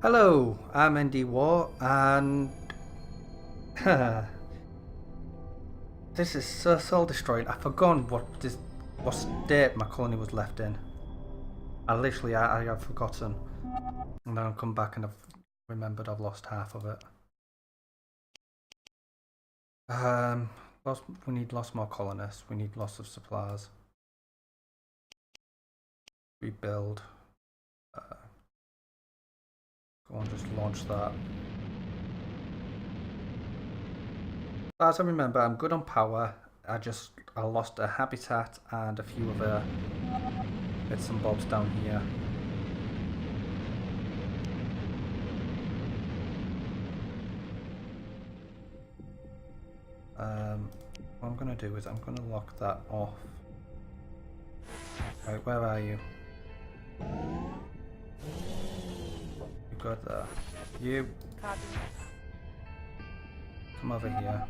Hello, I'm Andy War, and this is so soul destroying. I've forgotten what state my colony was left in. I have forgotten, and then I've come back and I've remembered I've lost half of it. Um, we need lots more colonists. We need lots of supplies. Rebuild. Go on, just launch that. As I remember, I'm good on power. I lost a habitat and a few other bits and bobs down here. What I'm gonna do is I'm gonna lock that off. Right, where are you? You got there. You. Copy. Come over here.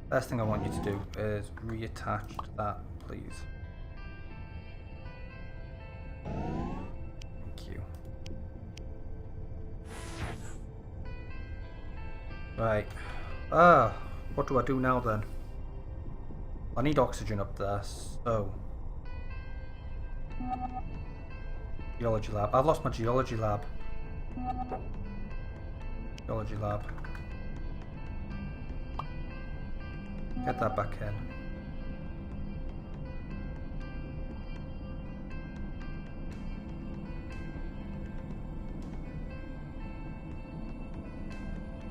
First thing I want you to do is reattach that, please. Thank you. Right. What do I do now then? I need oxygen up there, so... Geology lab. I've lost my geology lab. Geology lab. Get that back in.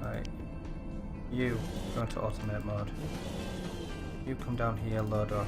Right. You go into automate mode. You come down here, load up.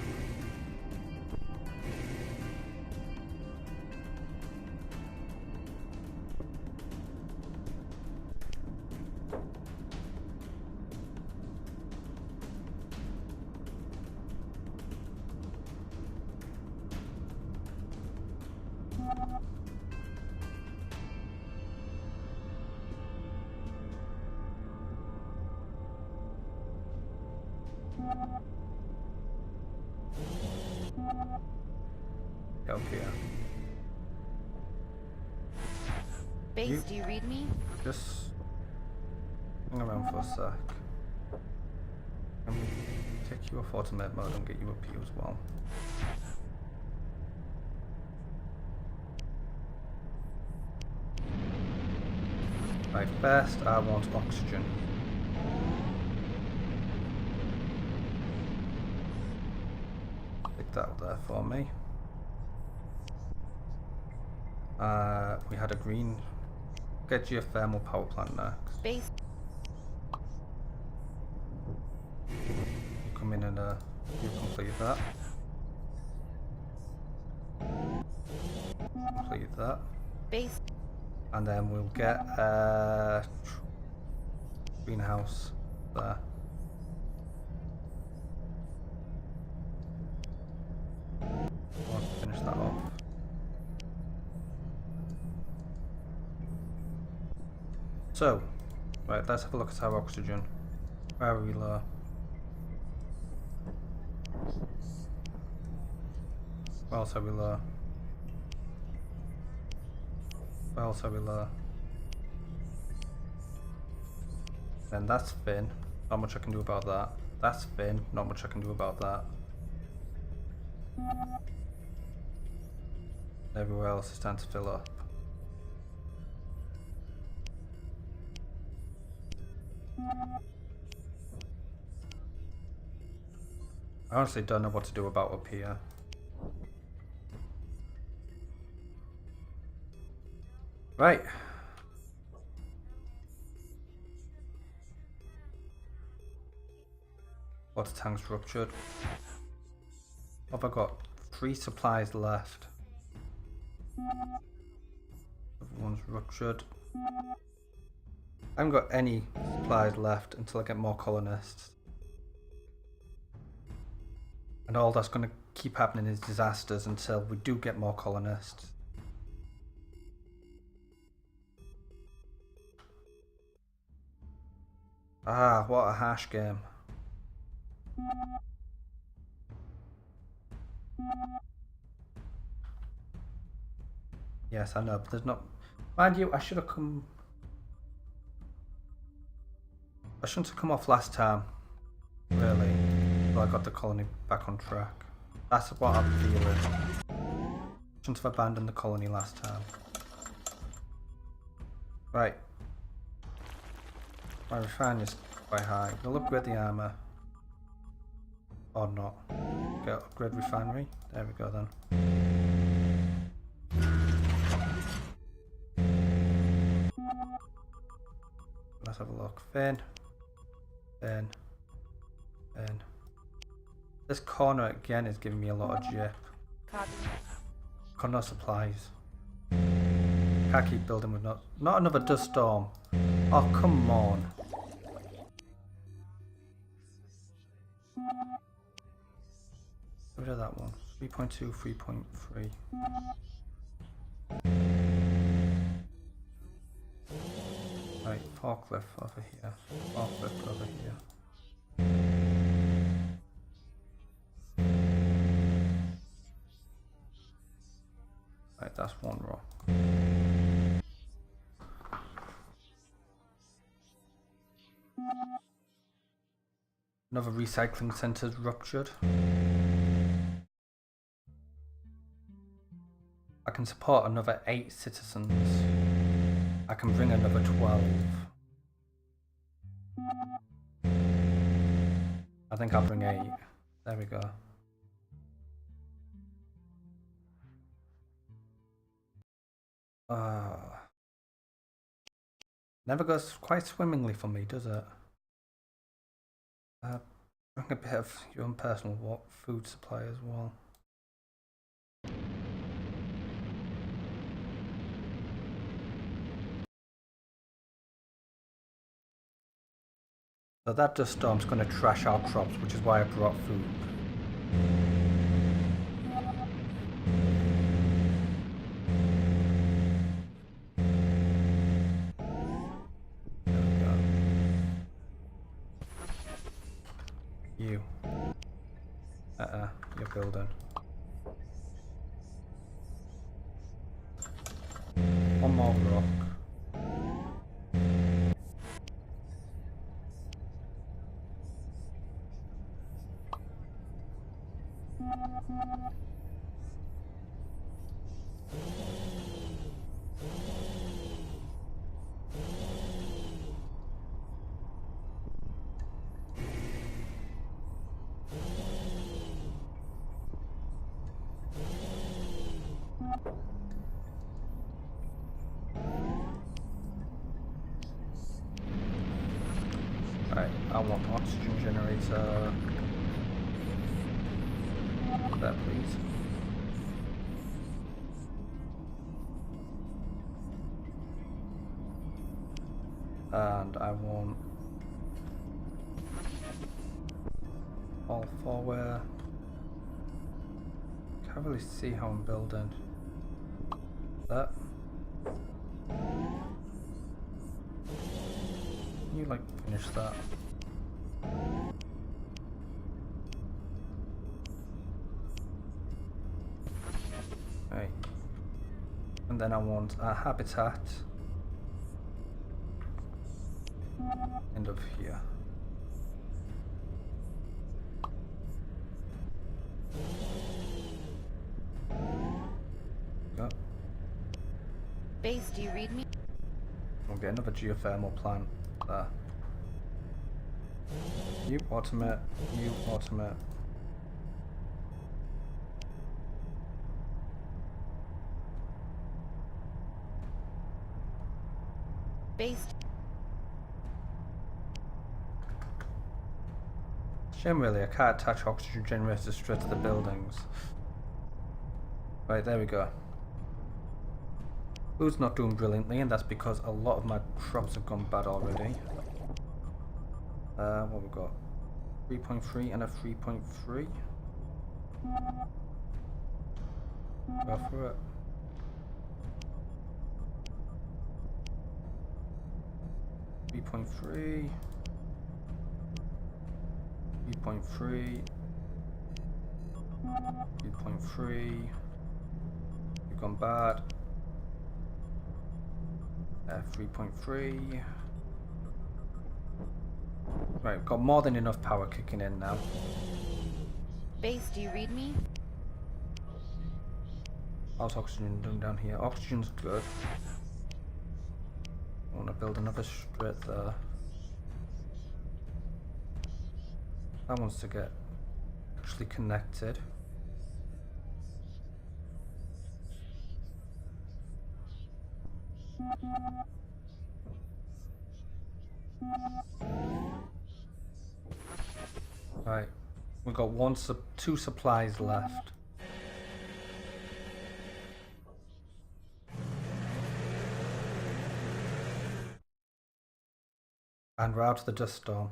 Get up here. Base, do you read me? Just hang around for a sec. Let me take you off automate mode and get you up here as well. Right, first I want oxygen. Pick that up there for me. We had a green. Get geothermal power plant next. Base. You come in and you complete that. Complete that. Base. And then we'll get greenhouse there. I'll finish that off. So, right, let's have a look at our oxygen. Where are we low? Where else are we low? Where else are we low? Then that's thin. Not much I can do about that. That's thin. Not much I can do about that. Everywhere else is starting to fill up. I honestly don't know what to do about up here. Right. Water tank's ruptured. What have I got? 3 supplies left. Everyone's ruptured. I haven't got any supplies left until I get more colonists. And all that's going to keep happening is disasters until we do get more colonists. Ah, what a harsh game. Yes, I know, but there's not... Mind you, I should have come. I shouldn't have come off last time. Really. Well, I got the colony back on track. That's what I'm feeling. Shouldn't have abandoned the colony last time. Right. My refinery is quite high. We'll upgrade the armour. Or not. Okay, upgrade refinery. There we go then. Let's have a look. Fin. This corner again is giving me a lot of jip. Copy. Got no supplies. Can't keep building with not another dust storm. Oh, come on. Get rid of that one. 3.2, 3.3. Right, forklift over here. Forklift over here. Right, that's one rock. Another recycling centre's ruptured. I can support another 8 citizens. I can bring another 12. I think I'll bring 8. There we go. Never goes quite swimmingly for me, does it? Bring a bit of your own personal food supply as well. So that dust storm's going to trash our crops, which is why I brought food. There we go. You. You're building. One more rock. Right, I want oxygen generator. There, please. And I want all forward. Can't really see how I'm building. That. Can you like finish that? Right. And then I want a habitat. End of here. Go. Base, do you read me? We'll get another geothermal plant there. You automate, you automate. Base. Shame really, I can't attach oxygen generators straight to the buildings. Right, there we go. Food's not doing brilliantly, and that's because a lot of my crops have gone bad already. What we got? 3.3 and a 3.3. Go for it. Three point three. 3.3. 3.3. You've gone bad. 3.3. Right, we've got more than enough power kicking in now. Base, do you read me? How's oxygen doing down here? Oxygen's good. I want to build another straight there. That wants to get actually connected. Right, we've got two supplies left. And we're out of the dust storm.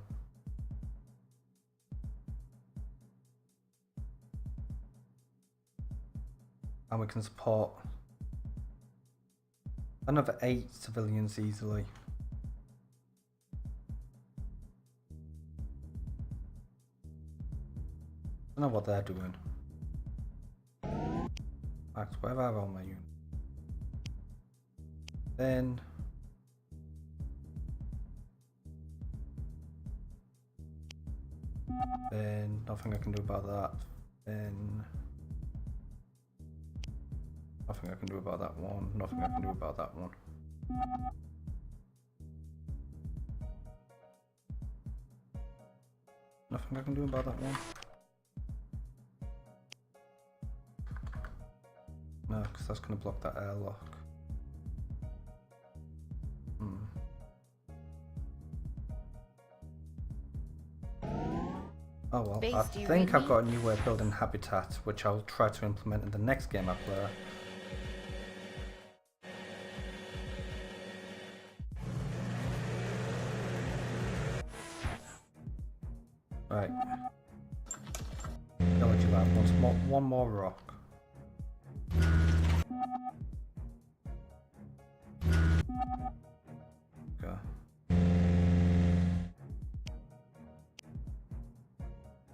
And we can support another 8 civilians easily. I don't know what they're doing. Max, where are all my units? Then nothing I can do about that. Then nothing I can do about that one. Nothing I can do about that one. Nothing I can do about that one. No, because that's going to block that airlock. Oh well, Base, I do you think read I've me? got a new way of building habitat, which I'll try to implement in the next game I play. Right. Village lab wants one more rock. Okay.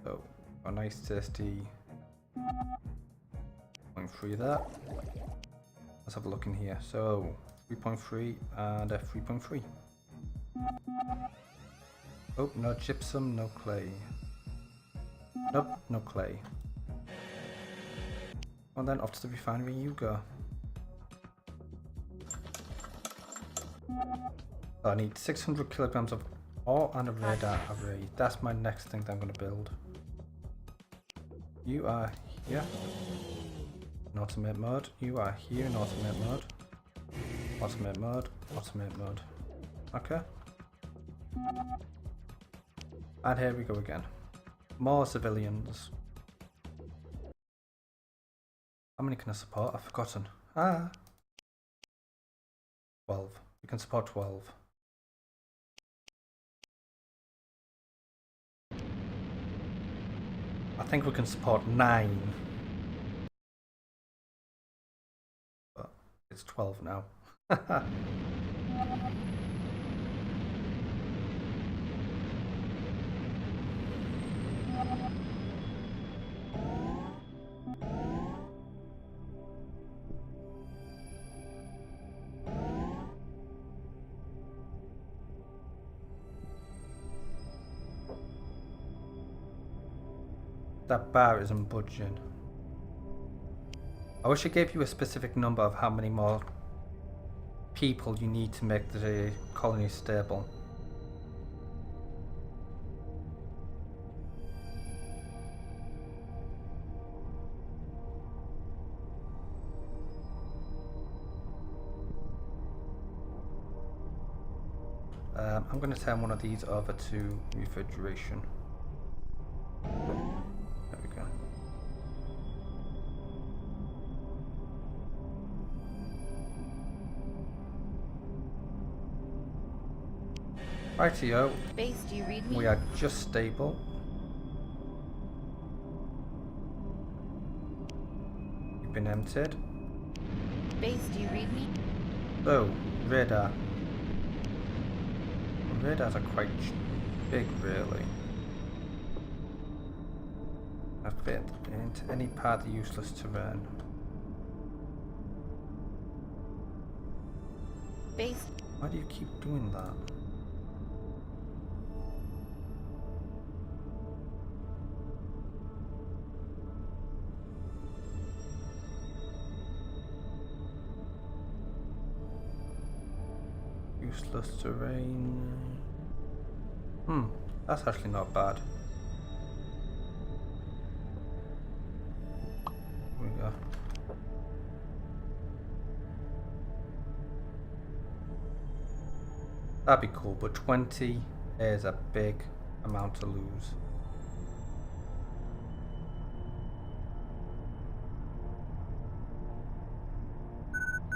So, a nice tasty 0.3 there. Let's have a look in here. So, 3.3 and a 3.3. Oh, no gypsum, no clay. Nope, no clay. Well then, off to the refinery you go. So I need 600 kilograms of ore and a radar array. That's my next thing that I'm going to build. You are here in automate mode. You are here in automate mode. Automate mode. Automate mode. Okay. And here we go again. More civilians. How many can I support? I've forgotten. 12. We can support 12. I think we can support 9. But it's 12 now. That bar isn't budging. I wish I gave you a specific number of how many more people you need to make the colony stable. I'm going to turn one of these over to refrigeration. There we go. Rightio. Base, do you read me? We are just stable. You've been emptied. Base, do you read me? Oh, radar. Radars are quite big, really. I fit into any part of the useless terrain. Base, Why do you keep doing that? Useless terrain. That's actually not bad. Here we go. That'd be cool, but 20 is a big amount to lose.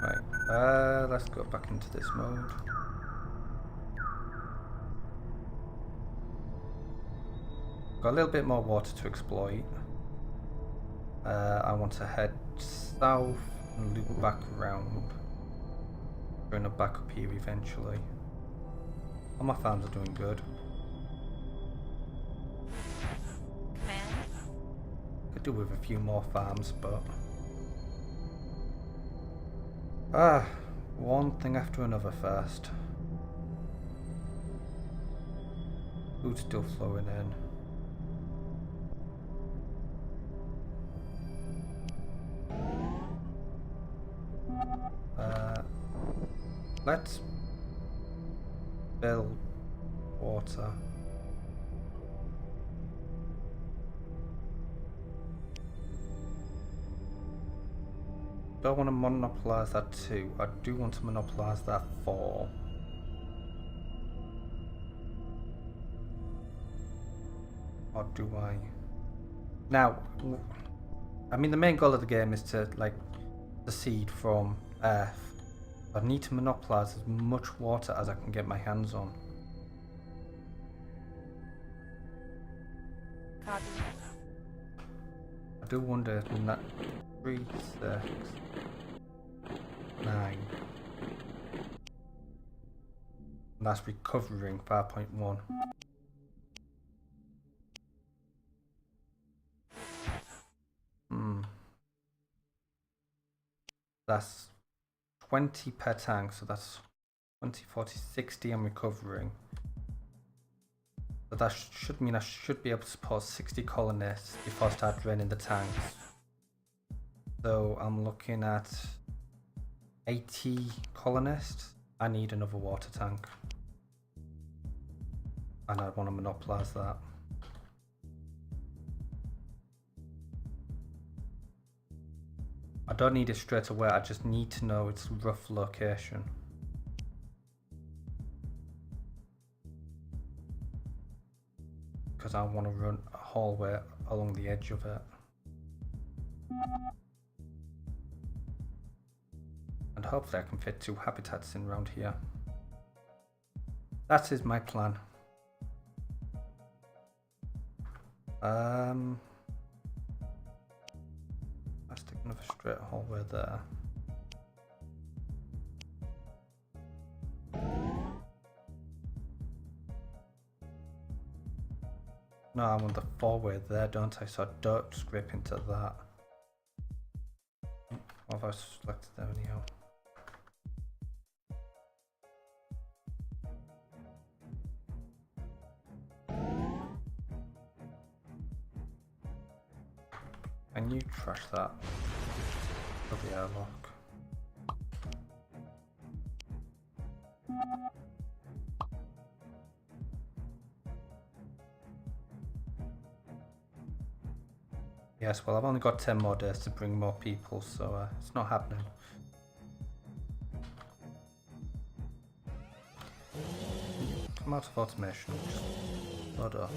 Right, let's go back into this mode. Got a little bit more water to exploit. I want to head south and loop back around. Going to back up here eventually. All my farms are doing good. Command. Could do with a few more farms, but one thing after another first. Food's still flowing in. Let's build water. Don't want to monopolize that 2. I do want to monopolize that 4. Or do I? Now, I mean, the main goal of the game is to, like, secede from Earth. I need to monopolize as much water as I can get my hands on. Copy. I do wonder, 3, 6, 9. And that's recovering 5.1. That's 20 per tank, so that's 20, 40, 60 I'm recovering. So that should mean I should be able to support 60 colonists before I start draining the tanks. So I'm looking at 80 colonists. I need another water tank. And I want to monopolize that. I don't need it straight away, I just need to know its rough location. Because I want to run a hallway along the edge of it. And hopefully I can fit 2 habitats in around here. That is my plan. Let's take another straight hallway there. No, I want the 4-way there, don't I? So I don't scrape into that. What have I selected there anyhow? Can you trash that? For the airlock. Yes, well I've only got 10 more days to bring more people, so it's not happening. Come out of automation, just load up.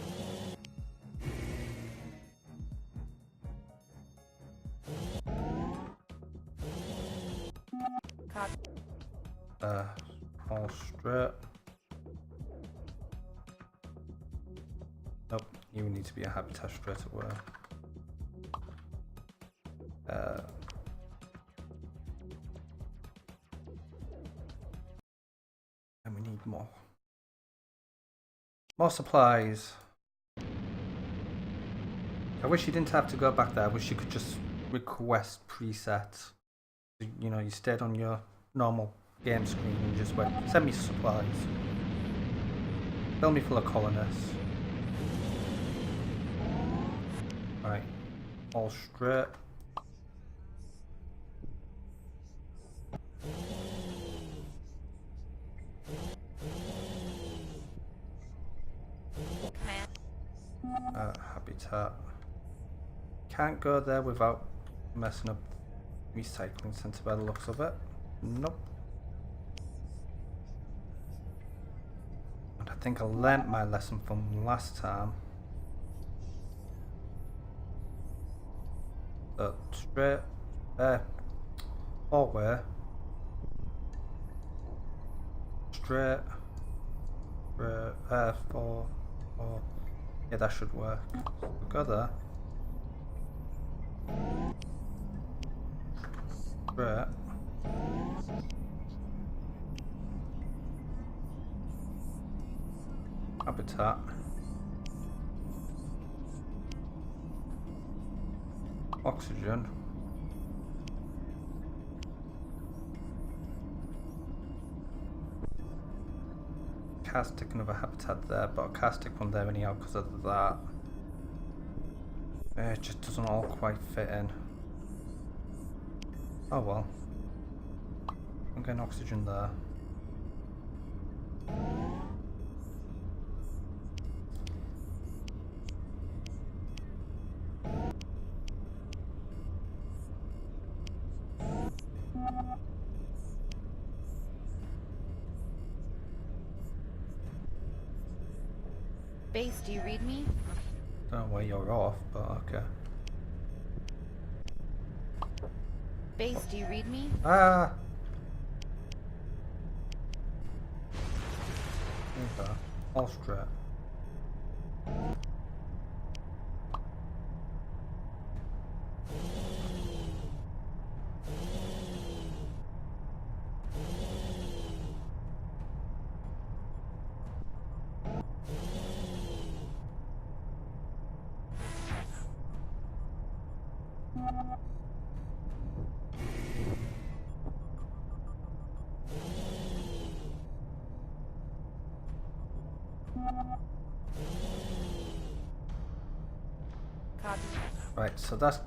All straight. Nope, you need to be a habitat straight away. And we need more supplies. I wish you didn't have to go back there. I wish you could just request presets. You know, you stayed on your normal game screen and just went, send me supplies. Fill me full of colonists. Right, all straight. Habitat. Can't go there without messing up recycling centre by the looks of it. Nope. And I think I learnt my lesson from last time. So straight forward. Straight. Four. Yeah, that should work. So go there. Straight. Habitat. Oxygen. Can't stick another habitat there, but I can't stick one there anyhow because of that. It just doesn't all quite fit in. Oh well. I'm getting oxygen there. Base, do you read me? Don't know where you're off, but okay. Base, do you read me? Ah! Okay. All straight. Copy. Right, so that's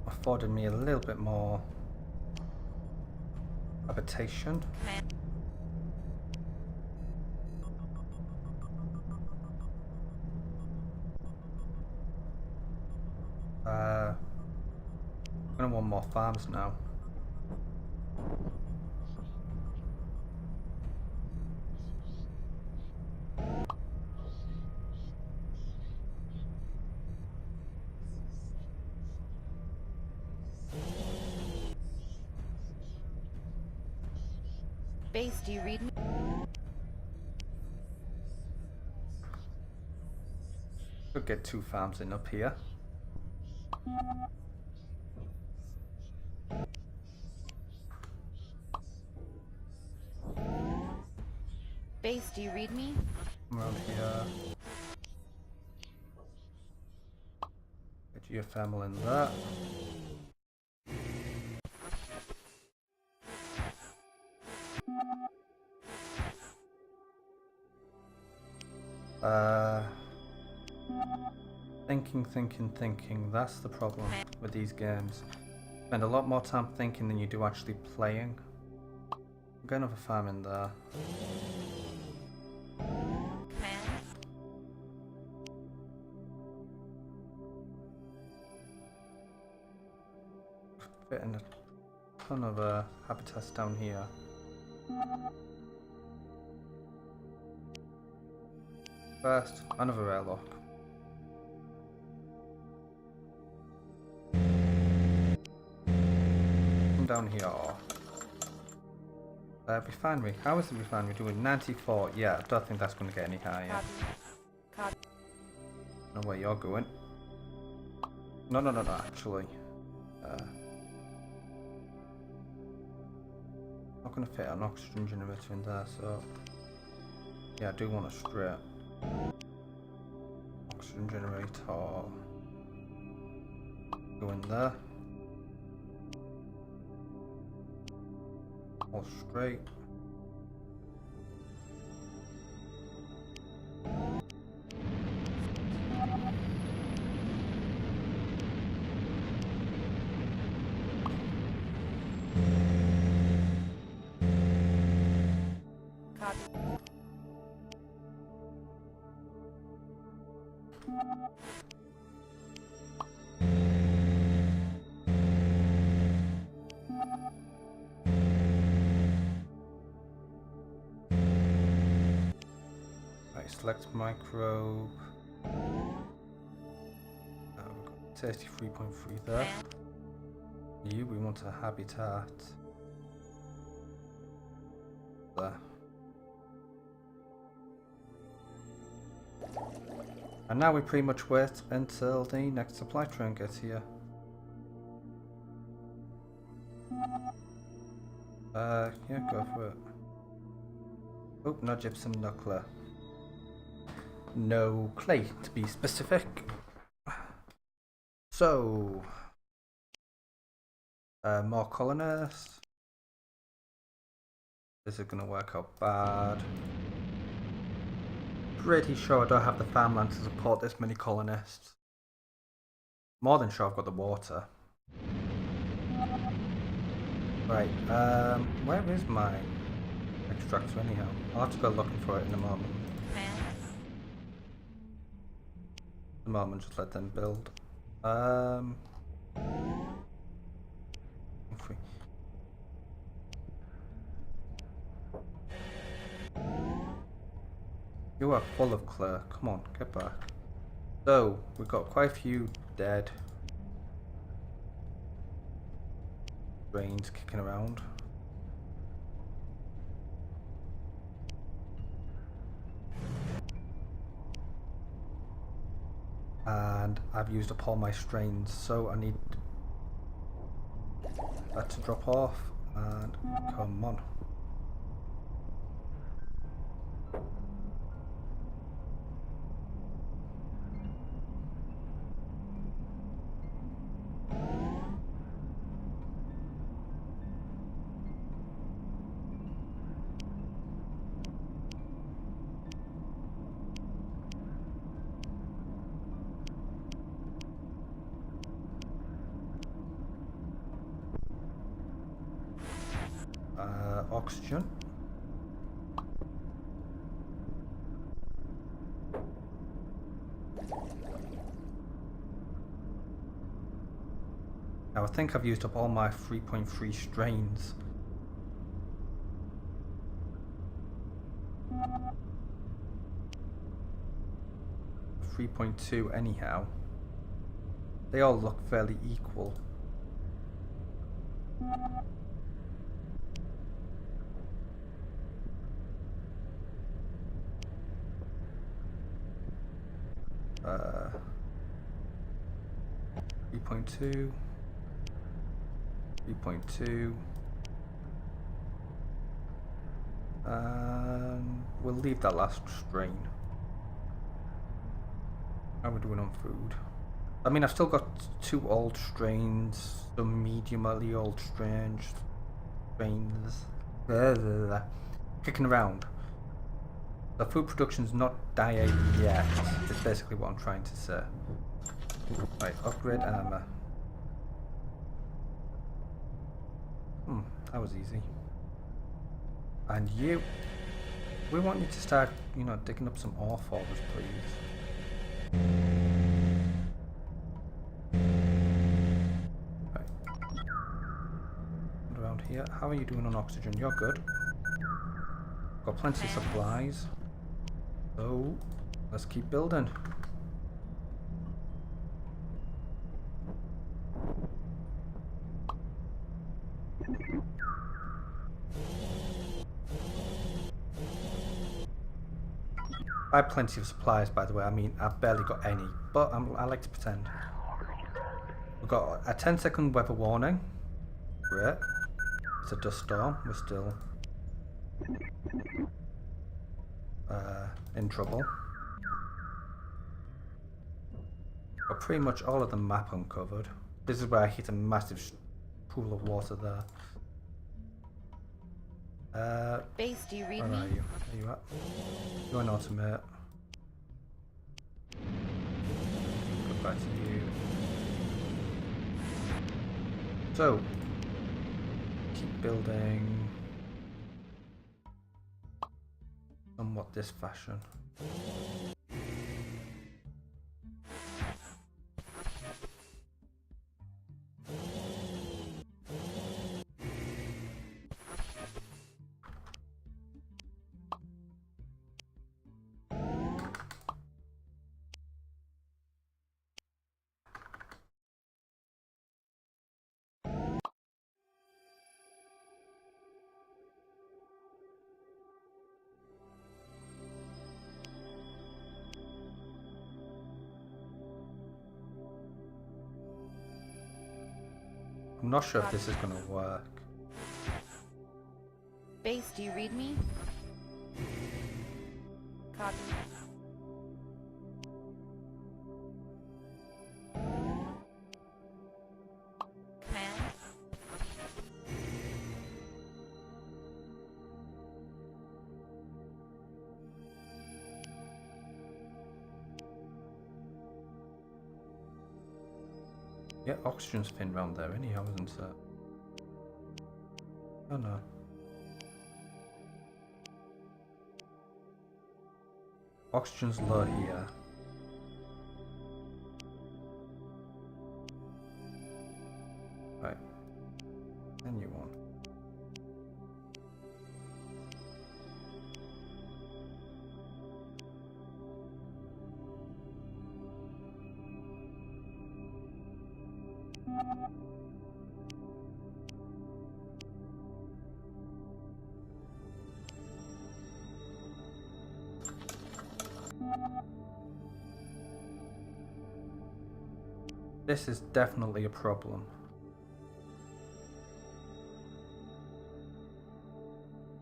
afforded me a little bit more habitation. Command. I'm gonna want more farms now. Base, do you read me? Could get 2 farms in up here. Base, do you read me? Around here. Get geothermal in there. Thinking. That's the problem with these games. Spend a lot more time thinking than you do actually playing. Get another farm in there. Command. Fit in a ton of habitats down here. First, another airlock. Come down here. Refinery. How is the refinery doing? 94. Yeah, I don't think that's going to get any higher. Copy. Copy. Know where you're going. No, actually. Not going to fit an oxygen generator in there, so... Yeah, I do want a straight oxygen generator. Go in there. All straight. Copy. Right, select microbe. We've got 33.3 there. You, we want a habitat there. And now we pretty much wait until the next supply train gets here. Yeah, go for it. Oh, no gypsum, no clay. No clay, to be specific. So, more colonists. This is gonna work out bad. Pretty sure I don't have the farmland to support this many colonists. More than sure I've got the water. Right, where is my extractor anyhow? I'll have to go looking for it in a moment. Command. The moment, just let them build. If we... You are full of clay. Come on, get back. So, we've got quite a few dead brains kicking around. And I've used up all my strains, so I need that to drop off. And come on. Oxygen. Now I think I've used up all my 3.3 strains. .2 anyhow. They all look fairly equal. Uh, 3.2, 3.2, and we'll leave that last strain. How are we doing on food? I mean, I've still got 2 old strains, some medium-early old strains, kicking around. The food production's not dying yet, is basically what I'm trying to say. Right, upgrade armor. That was easy. And you, we want you to start, you know, digging up some ore for us, please. Right. And around here, how are you doing on oxygen? You're good. Got plenty of supplies. So, let's keep building. I have plenty of supplies, by the way. I mean, I've barely got any, but I like to pretend. We've got a 10-second weather warning. Great. It's a dust storm. We're still in trouble. Got pretty much all of the map uncovered. This is where I hit a massive pool of water there. Base, do you read Where me? are you? Are you at? You're an automate. Go back to you. So, keep building somewhat this fashion. I'm not sure if this is going to work. Base, do you read me? Copy. Command. Yeah, oxygen's pinned round there anyhow, isn't it? Oh no. Oxygen's low here. Right. Then you want. This is definitely a problem.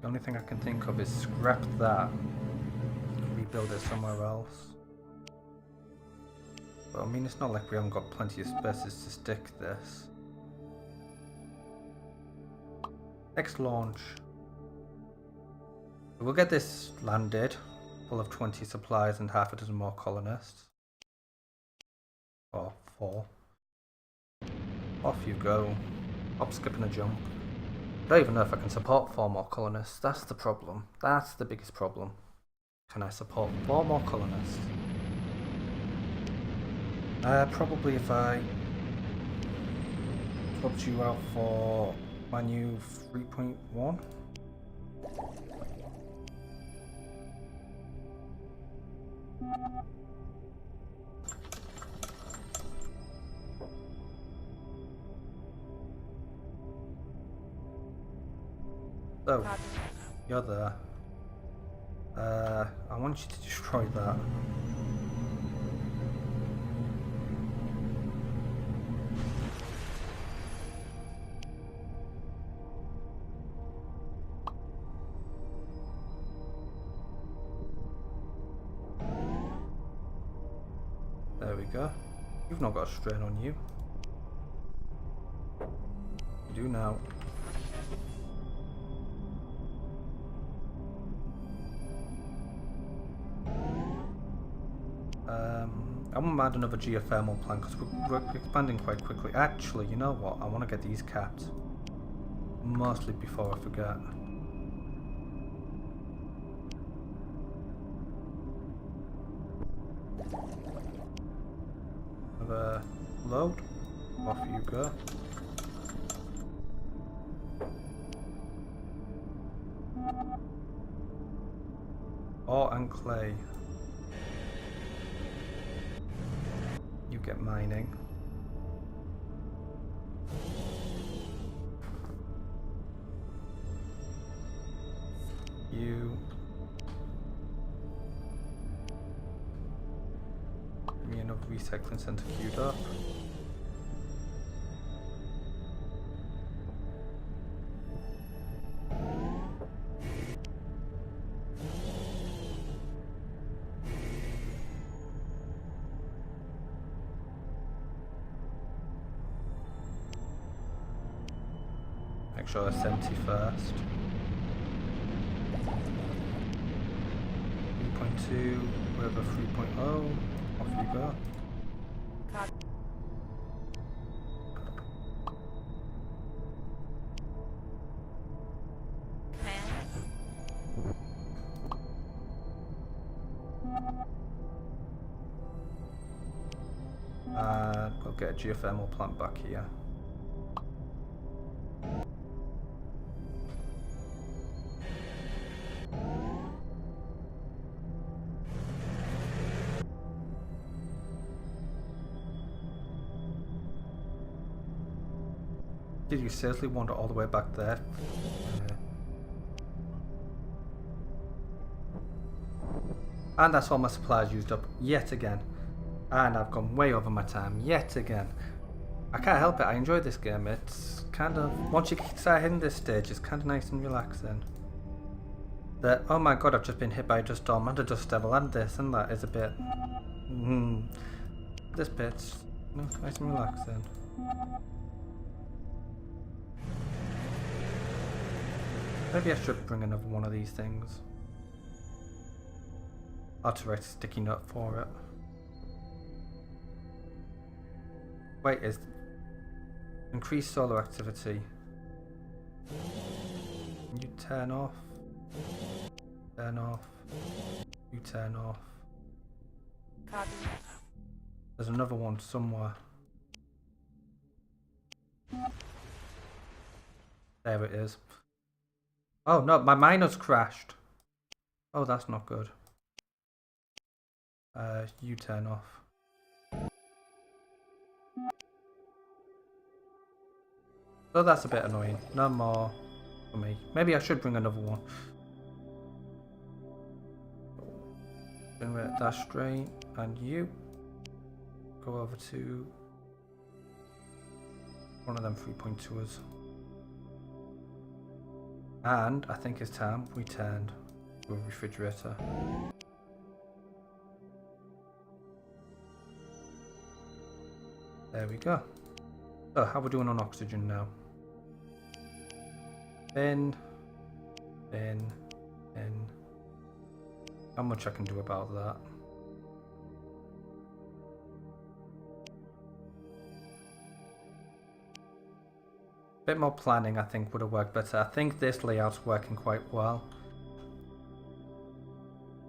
The only thing I can think of is scrap that, rebuild it somewhere else. But I mean, it's not like we haven't got plenty of spaces to stick this. Next launch. We'll get this landed, full of 20 supplies and half a dozen more colonists. Or 4. Off you go. Hop, skip and a jump. I don't even know if I can support 4 more colonists. That's the problem. That's the biggest problem. Can I support 4 more colonists? Probably if I swapped you out for my new 3.1. So, Copy. you're there. I want you to destroy that. There we go. You've not got a strain on you. You do now. I want to add another geothermal plant because we're expanding quite quickly. Actually, you know what? I want to get these capped. Mostly before I forget. Have a load. Off you go. Ore and clay. You get mining. You. Give me another recycling center queued up. Make sure that's empty first. 3.2 with a 3.0. Off you go. Copy. Command. We'll get a geothermal plant back here. Did you seriously wander all the way back there? And that's all my supplies used up yet again. And I've gone way over my time yet again. I can't help it, I enjoy this game. It's kind of, once you start hitting this stage, it's kind of nice and relaxing. Oh my god, I've just been hit by a dust storm and a dust devil, and this and that is a bit... This bit's nice and relaxing. Maybe I should bring another one of these things. I'll have to write a sticky note for it. Wait, is increased solar activity. Can you turn off? Turn off. You turn off. Copy. There's another one somewhere. There it is. Oh no, my miner's crashed. Oh, that's not good. You turn off. So that's a bit annoying. No more for me. Maybe I should bring another one. Generate that strain, and you go over to one of them 3.2s. And I think it's time we turned to a refrigerator. There we go. So, how are we doing on oxygen now? In. How much I can do about that? Bit more planning I think would have worked better. I think this layout's working quite well.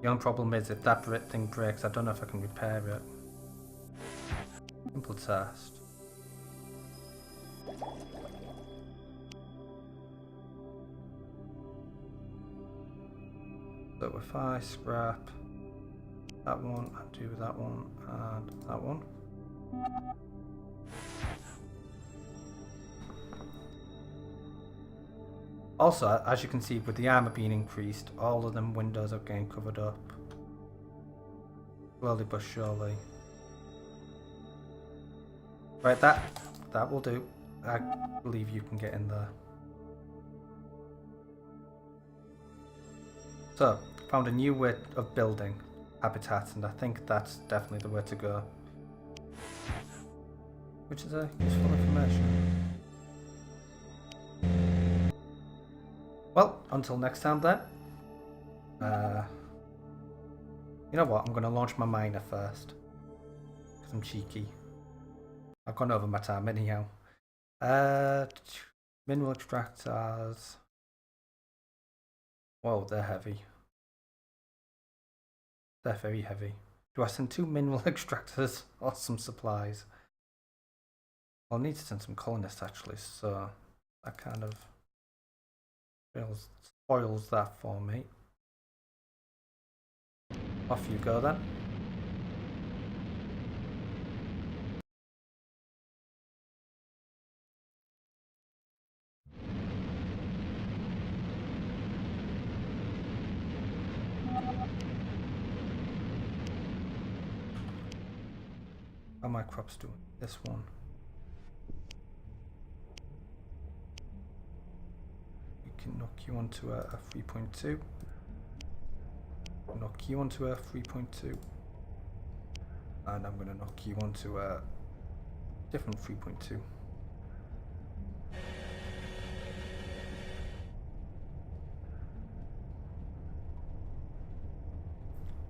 The only problem is if that thing breaks, I don't know if I can repair it. Simple test. So if I scrap that one and do that one and that one. Also, as you can see, with the armor being increased, all of them windows are getting covered up. Slowly but surely. Right, that will do. I believe you can get in there. So, found a new way of building habitats, and I think that's definitely the way to go. Which is a useful information. Well, until next time then. You know what, I'm going to launch my miner first. Because I'm cheeky. I've gone over my time anyhow. Mineral extractors. Whoa, they're heavy. They're very heavy. Do I send 2 mineral extractors or some supplies? I'll need to send some colonists actually, so that kind of spoils that for me. Off you go then. How are my crops doing? This one. We can knock you onto a 3.2. Knock you onto a 3.2. And I'm going to knock you onto a different 3.2.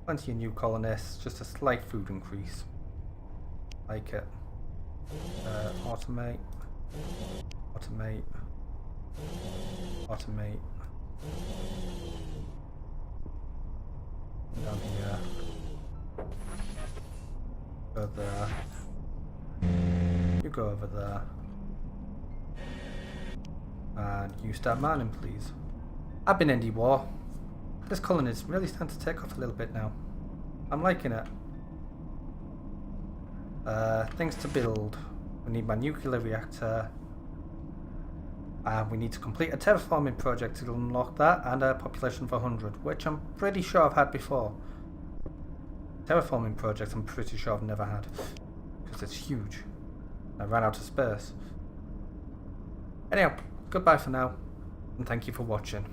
Plenty of new colonists, just a slight food increase. Like it. Automate. Automate. Automate. Down here. Go there. You go over there. And you start mining, please. I've been indie war. This colony is really starting to take off a little bit now. I'm liking it. Things to build. We need my nuclear reactor. And we need to complete a terraforming project to unlock that, and a population of 100, which I'm pretty sure I've had before. Terraforming project I'm pretty sure I've never had. Because it's huge. I ran out of space. Anyhow, goodbye for now, and thank you for watching.